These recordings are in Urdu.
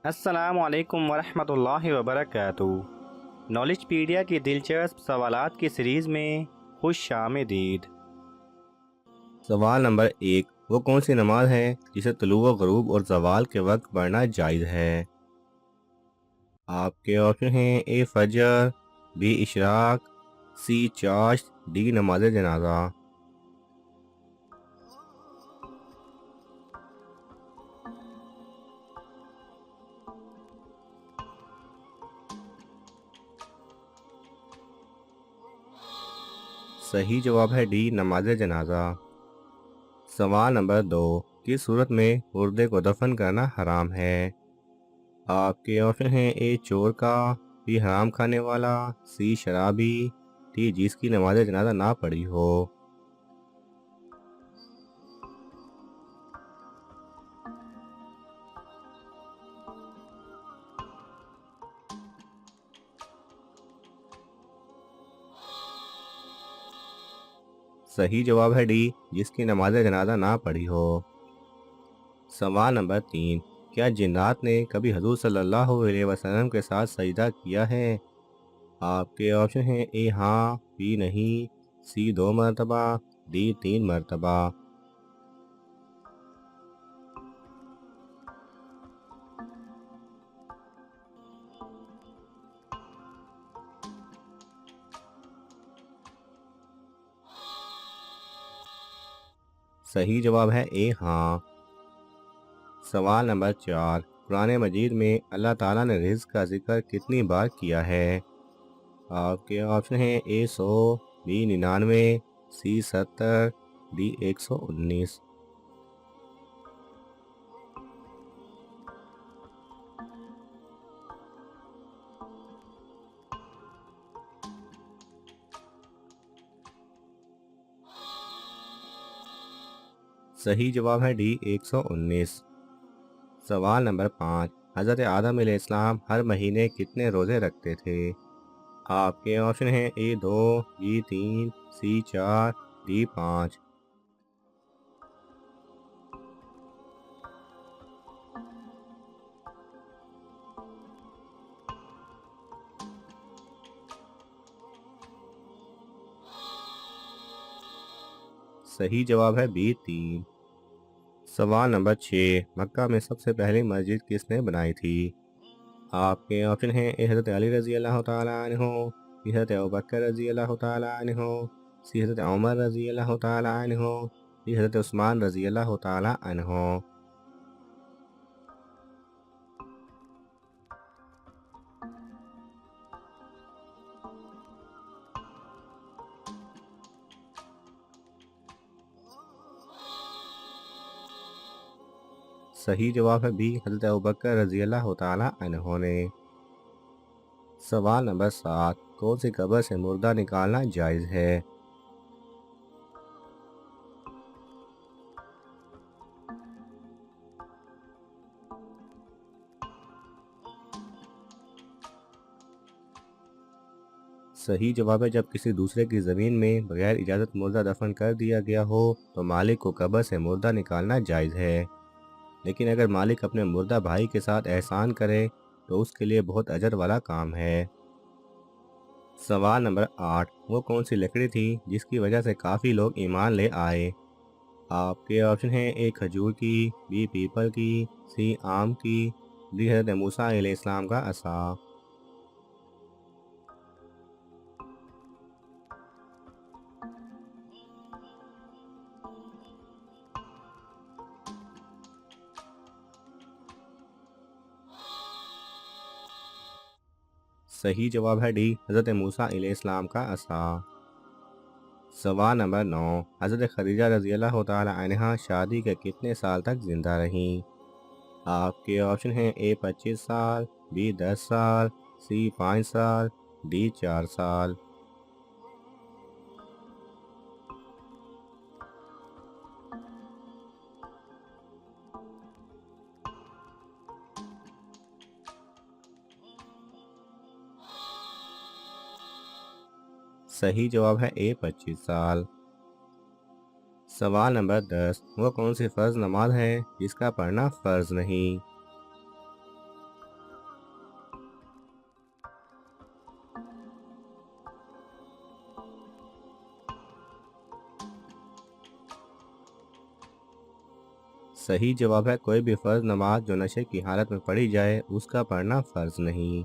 السلام علیکم ورحمۃ اللہ وبرکاتہ۔ نالج پیڈیا کی دلچسپ سوالات کی سیریز میں خوش آمدید۔ سوال نمبر 1، وہ کون سی نماز ہے جسے طلوع و غروب اور زوال کے وقت پڑھنا جائز ہے؟ آپ کے آپشن ہیں: اے فجر، بی اشراق، سی چاشت، ڈی نماز جنازہ۔ صحیح جواب ہے ڈی نماز جنازہ۔ سوال نمبر 2، کس صورت میں مردے کو دفن کرنا حرام ہے؟ آپ کے آپشن ہیں: اے چور کا، بی حرام کھانے والا، سی شرابی، ڈی جس کی نماز جنازہ نہ پڑھی ہو۔ صحیح جواب ہے ڈی جس کی نماز جنازہ نہ پڑھی ہو۔ سوال نمبر 3، کیا جنات نے کبھی حضور صلی اللہ علیہ وسلم کے ساتھ سجدہ کیا ہے؟ آپ کے آپشن ہیں: اے ہاں، بی نہیں، سی 2 مرتبہ، ڈی 3 مرتبہ۔ صحیح جواب ہے اے ہاں۔ سوال نمبر 4، قرآن مجید میں اللہ تعالیٰ نے رزق کا ذکر کتنی بار کیا ہے؟ آپ کے آپشن ہیں: اے 100، بی 99، سی 70، ڈی 119۔ صحیح جواب ہے ڈی 119۔ سوال نمبر 5، حضرت آدم علیہ السلام ہر مہینے کتنے روزے رکھتے تھے؟ آپ کے آپشن ہیں: اے 2، بی 3، سی 4، ڈی 5۔ صحیح جواب ہے بی 3۔ سوال نمبر 6، مکہ میں سب سے پہلی مسجد کس نے بنائی تھی؟ آپ کے آپشن ہیں: اے حضرت علی رضی اللہ تعالیٰ عنہ، بی حضرت ابوبکر رضی اللہ تعالیٰ عنہ، سی حضرت عمر رضی اللہ تعالیٰ عنہ، ڈی حضرت عثمان رضی اللہ تعالیٰ عنہ۔ صحیح جواب ہے بی حضرت ابوبکر رضی اللہ تعالیٰ عنہ نے۔ سوال نمبر 7، کون سی قبر سے مردہ نکالنا جائز ہے؟ صحیح جواب ہے جب کسی دوسرے کی زمین میں بغیر اجازت مردہ دفن کر دیا گیا ہو تو مالک کو قبر سے مردہ نکالنا جائز ہے، لیکن اگر مالک اپنے مردہ بھائی کے ساتھ احسان کرے تو اس کے لیے بہت اجر والا کام ہے۔ سوال نمبر 8، وہ کون سی لکڑی تھی جس کی وجہ سے کافی لوگ ایمان لے آئے؟ آپ کے آپشن ہیں: اے کھجور کی، بی پیپل کی، سی آم کی، ڈی حضرت موسیٰ علیہ السلام کا عصا۔ صحیح جواب ہے ڈی حضرت موسیٰ علیہ السلام کا عصا۔ سوال نمبر 9، حضرت خدیجہ رضی اللہ تعالی عنہا شادی کے کتنے سال تک زندہ رہیں؟ آپ کے آپشن ہیں: اے 25 سال، بی 10 سال، سی 5 سال، ڈی 4 سال۔ صحیح جواب ہے اے 25 سال۔ سوال نمبر 10، وہ کون سی فرض نماز ہے جس کا پڑھنا فرض نہیں؟ صحیح جواب ہے کوئی بھی فرض نماز جو نشے کی حالت میں پڑھی جائے اس کا پڑھنا فرض نہیں۔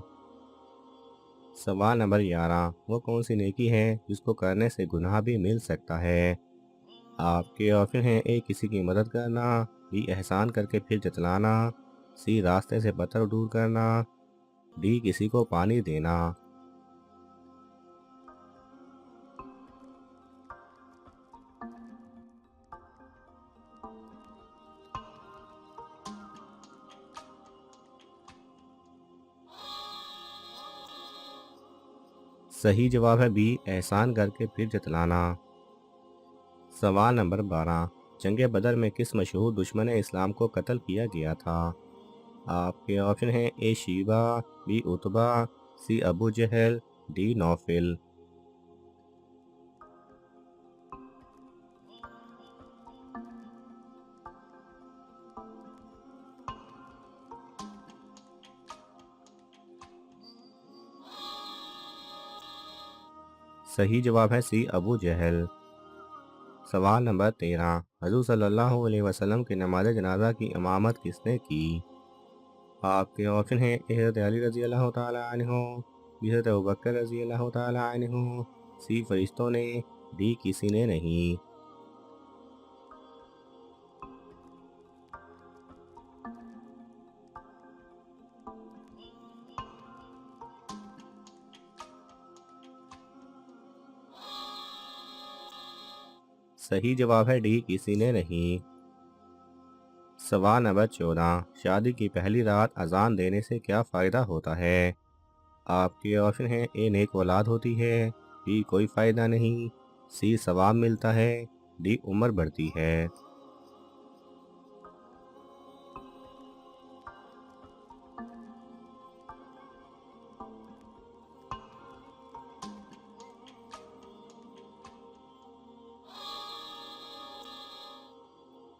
سوال نمبر 11، وہ کون سی نیکی ہے جس کو کرنے سے گناہ بھی مل سکتا ہے؟ آپ کے آپشن ہیں: اے کسی کی مدد کرنا، بی احسان کر کے پھر جتلانا، سی راستے سے پتھر دور کرنا، ڈی کسی کو پانی دینا۔ صحیح جواب ہے بی احسان کر کے پھر جتلانا۔ سوال نمبر 12، جنگ بدر میں کس مشہور دشمن اسلام کو قتل کیا گیا تھا؟ آپ کے آپشن ہیں: A Shaybah, B Utbah, C Abu Jahl, D Nawfal. صحیح جواب ہے سی ابو جہل۔ سوال نمبر 13، حضور صلی اللہ علیہ وسلم کی نماز جنازہ کی امامت کس نے کی؟ آپ کے آپشن ہیں: اے حضرت علی رضی اللہ تعالیٰ عنہ، بی حضرت ابوبکر رضی اللہ تعالیٰ عنہ، سی فرشتوں نے، ڈی کسی نے نہیں۔ صحیح جواب ہے ڈی کسی نے نہیں۔ سوال نمبر 14، شادی کی پہلی رات اذان دینے سے کیا فائدہ ہوتا ہے؟ آپ کے آپشن ہیں: اے نیک اولاد ہوتی ہے، بی کوئی فائدہ نہیں، سی ثواب ملتا ہے، ڈی عمر بڑھتی ہے۔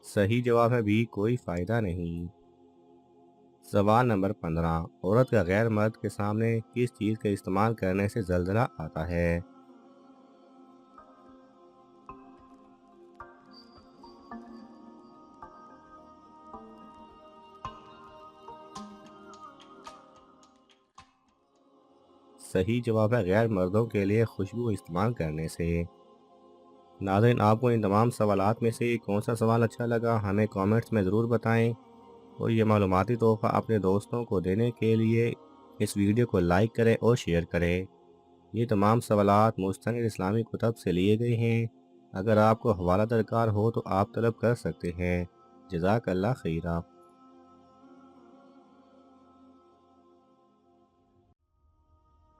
صحیح جواب ہے بی کوئی فائدہ نہیں۔ سوال نمبر 15، عورت کا غیر مرد کے سامنے کس چیز کے استعمال کرنے سے زلزلہ آتا ہے؟ صحیح جواب ہے غیر مردوں کے لیے خوشبو استعمال کرنے سے۔ ناظرین، آپ کو ان تمام سوالات میں سے کون سا سوال اچھا لگا ہمیں کامنٹس میں ضرور بتائیں، اور یہ معلوماتی تحفہ اپنے دوستوں کو دینے کے لیے اس ویڈیو کو لائک کریں اور شیئر کریں۔ یہ تمام سوالات مستند اسلامی کتب سے لیے گئے ہیں، اگر آپ کو حوالہ درکار ہو تو آپ طلب کر سکتے ہیں۔ جزاک اللہ خیرہ۔